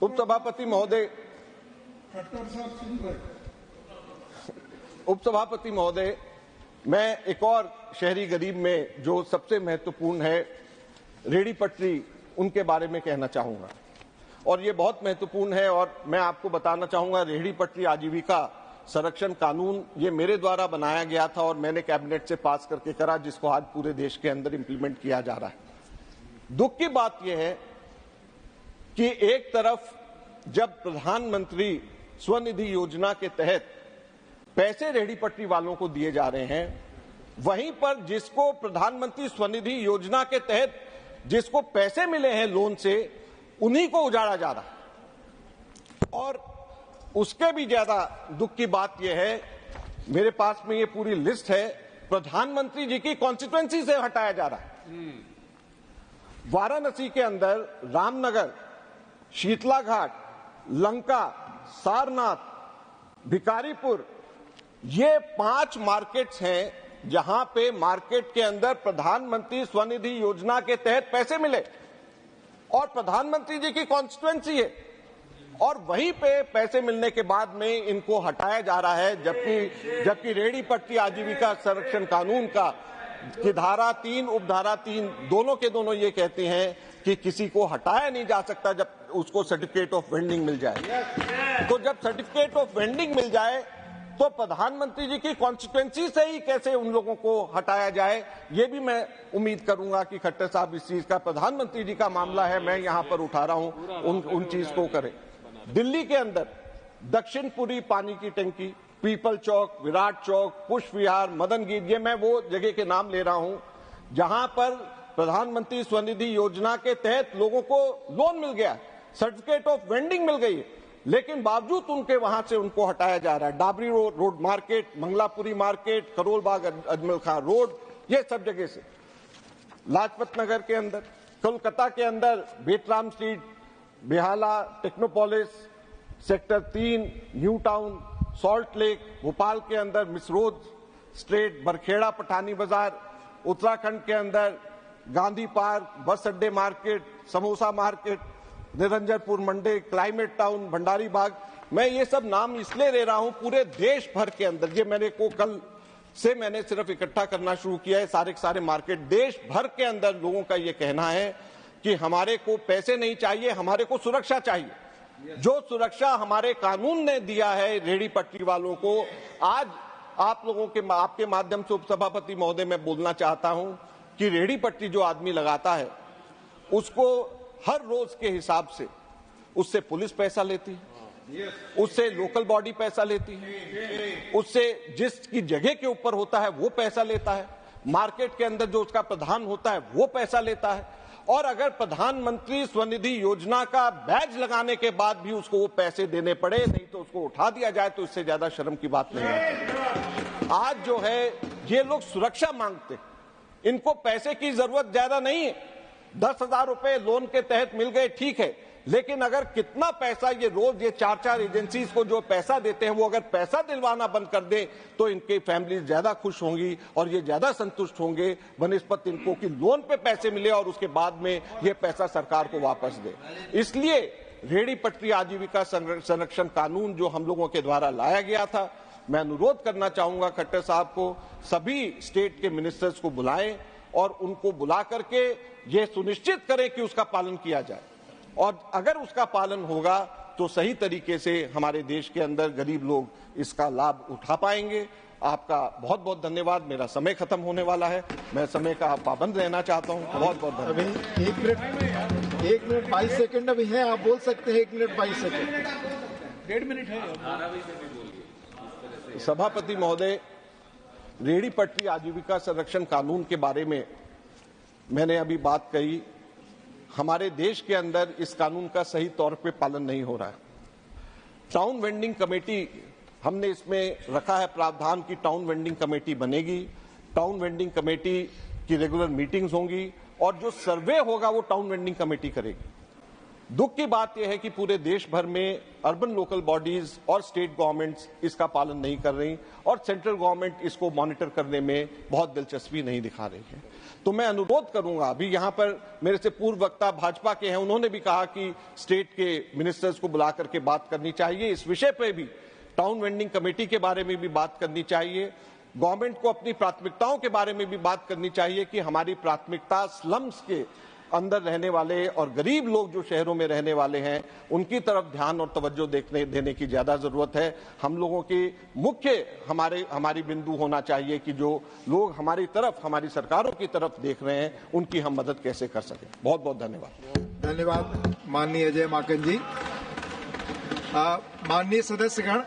उपसभापति महोदय, मैं एक और शहरी गरीब में जो सबसे महत्वपूर्ण है रेहड़ी पटरी, उनके बारे में कहना चाहूंगा और ये बहुत महत्वपूर्ण है। और मैं आपको बताना चाहूंगा, रेहड़ी पटरी आजीविका संरक्षण कानून ये मेरे द्वारा बनाया गया था और मैंने कैबिनेट से पास करके करा, जिसको आज पूरे देश के अंदर इंप्लीमेंट किया जा रहा है। दुख की बात यह है कि एक तरफ जब प्रधानमंत्री स्वनिधि योजना के तहत पैसे रेहड़ी पटरी वालों को दिए जा रहे हैं, वहीं पर जिसको प्रधानमंत्री स्वनिधि योजना के तहत जिसको पैसे मिले हैं लोन से, उन्हीं को उजाड़ा जा रहा है। और उसके भी ज्यादा दुख की बात यह है, मेरे पास में ये पूरी लिस्ट है, प्रधानमंत्री जी की कॉन्स्टिट्यूएंसी से हटाया जा रहा है। वाराणसी के अंदर रामनगर, शीतला घाट, लंका, सारनाथ, भिकारीपुर, ये 5 मार्केट्स हैं जहां पे मार्केट के अंदर प्रधानमंत्री स्वनिधि योजना के तहत पैसे मिले और प्रधानमंत्री जी की कॉन्स्टिट्यूएंसी है, और वहीं पे पैसे मिलने के बाद में इनको हटाया जा रहा है। जबकि रेहड़ी पटरी आजीविका संरक्षण कानून का कि धारा 3 उपधारा 3 दोनों के दोनों ये कहते हैं कि किसी को हटाया नहीं जा सकता जब उसको सर्टिफिकेट ऑफ वेंडिंग मिल जाए। तो जब सर्टिफिकेट ऑफ वेंडिंग मिल जाए तो प्रधानमंत्री जी की कॉन्स्टिट्यूएंसी से ही कैसे उन लोगों को हटाया जाए, ये भी मैं उम्मीद करूंगा कि खट्टर साहब इस चीज का, प्रधानमंत्री जी का मामला है, मैं यहां पर उठा रहा हूं, उन चीज को करें। दिल्ली के अंदर दक्षिणपुरी पानी की टंकी, पीपल चौक, विराट चौक, पुष्प विहार, मदन गीत, ये मैं वो जगह के नाम ले रहा हूं जहां पर प्रधानमंत्री स्वनिधि योजना के तहत लोगों को लोन मिल गया, सर्टिफिकेट ऑफ वेंडिंग मिल गई, लेकिन बावजूद उनके वहां से उनको हटाया जा रहा है। Dabri road market, Mangolpuri market, Karol Bagh Ajmal Khan road, ये सब जगह से। लाजपत नगर के अंदर, कोलकाता के अंदर बेतराम street, Behala, Technopolis, sector 3, new town, salt lake, Bhopal के अंदर मिसरोद स्ट्रीट, बरखेड़ा पठानी बाजार, उत्तराखंड के अंदर गांधी पार्क, बस अड्डे मार्केट, समोसा मार्केट, निरंजनपुर मंडी, क्लाइमेट टाउन, भंडारी बाग। मैं ये सब नाम इसलिए ले रहा हूं, पूरे देश भर के अंदर, ये मैंने को कल से मैंने सिर्फ इकट्ठा करना शुरू किया है, सारे मार्केट देश भर के अंदर लोगों का ये कहना है कि हमारे को पैसे नहीं चाहिए, हमारे को सुरक्षा चाहिए। जो सुरक्षा हमारे कानून ने दिया है रेहड़ी पटरी वालों को, आज आप लोगों के आपके माध्यम से उपसभापति महोदय मैं बोलना चाहता हूं कि रेहड़ी पटरी जो आदमी लगाता है उसको हर रोज के हिसाब से उससे पुलिस पैसा लेती है, उससे लोकल बॉडी पैसा लेती है, उससे जिसकी जगह के ऊपर होता है वो पैसा लेता है, मार्केट के अंदर जो उसका प्रधान होता है वो पैसा लेता है, और अगर प्रधानमंत्री स्वनिधि योजना का बैज लगाने के बाद भी उसको वो पैसे देने पड़े, नहीं तो उसको उठा दिया जाए, तो इससे ज्यादा शर्म की बात नहीं है। आज जो है ये लोग सुरक्षा मांगते, इनको पैसे की जरूरत ज्यादा नहीं है, 10,000 रुपए लोन के तहत मिल गए, ठीक है, लेकिन अगर कितना पैसा ये रोज ये 4 एजेंसीज को जो पैसा देते हैं वो अगर पैसा दिलवाना बंद कर दे तो इनकी फैमिली ज्यादा खुश होंगी और ये ज्यादा संतुष्ट होंगे बनिस्बत इनको कि लोन पे पैसे मिले और उसके बाद में ये पैसा सरकार को वापस दे। इसलिए रेहड़ी पटरी आजीविका संरक्षण कानून जो हम लोगों के द्वारा लाया गया था, मैं अनुरोध करना चाहूंगा खट्टर साहब को, सभी स्टेट के मिनिस्टर्स को बुलाएं और उनको बुला करके ये सुनिश्चित करें कि उसका पालन किया जाए, और अगर उसका पालन होगा तो सही तरीके से हमारे देश के अंदर गरीब लोग इसका लाभ उठा पाएंगे। आपका बहुत बहुत धन्यवाद। मेरा समय खत्म होने वाला है, मैं समय का पाबंद रहना चाहता हूं। बहुत बहुत धन्यवाद। 1 मिनट 22 सेकंड अभी है, आप बोल सकते हैं। 1 मिनट 22 सेकंड, 1.5 मिनट है। सभापति महोदय, रेहड़ी पटरी आजीविका संरक्षण कानून के बारे में मैंने अभी बात कही। हमारे देश के अंदर इस कानून का सही तौर पे पालन नहीं हो रहा है। टाउन वेंडिंग कमेटी हमने इसमें रखा है प्रावधान की टाउन वेंडिंग कमेटी बनेगी, टाउन वेंडिंग कमेटी की रेगुलर मीटिंग्स होंगी और जो सर्वे होगा वो टाउन वेंडिंग कमेटी करेगी। दुख की बात यह है कि पूरे देश भर में अर्बन लोकल बॉडीज और स्टेट गवर्नमेंट्स इसका पालन नहीं कर रही और सेंट्रल गवर्नमेंट इसको मॉनिटर करने में बहुत दिलचस्पी नहीं दिखा रही है। तो मैं अनुरोध करूंगा, अभी यहां पर मेरे से पूर्व वक्ता भाजपा के हैं, उन्होंने भी कहा कि स्टेट के मिनिस्टर्स को बुला करके बात करनी चाहिए। इस विषय पर भी टाउन वेंडिंग कमेटी के बारे में भी बात करनी चाहिए। गवर्नमेंट को अपनी प्राथमिकताओं के बारे में भी बात करनी चाहिए कि हमारी प्राथमिकता स्लम्स के अंदर रहने वाले और गरीब लोग जो शहरों में रहने वाले हैं उनकी तरफ ध्यान और तवज्जो देने की ज्यादा जरूरत है। हम लोगों की मुख्य हमारी बिंदु होना चाहिए कि जो लोग हमारी तरफ, हमारी सरकारों की तरफ देख रहे हैं उनकी हम मदद कैसे कर सकें। बहुत बहुत धन्यवाद। धन्यवाद माननीय अजय माकन जी। माननीय सदस्यगण,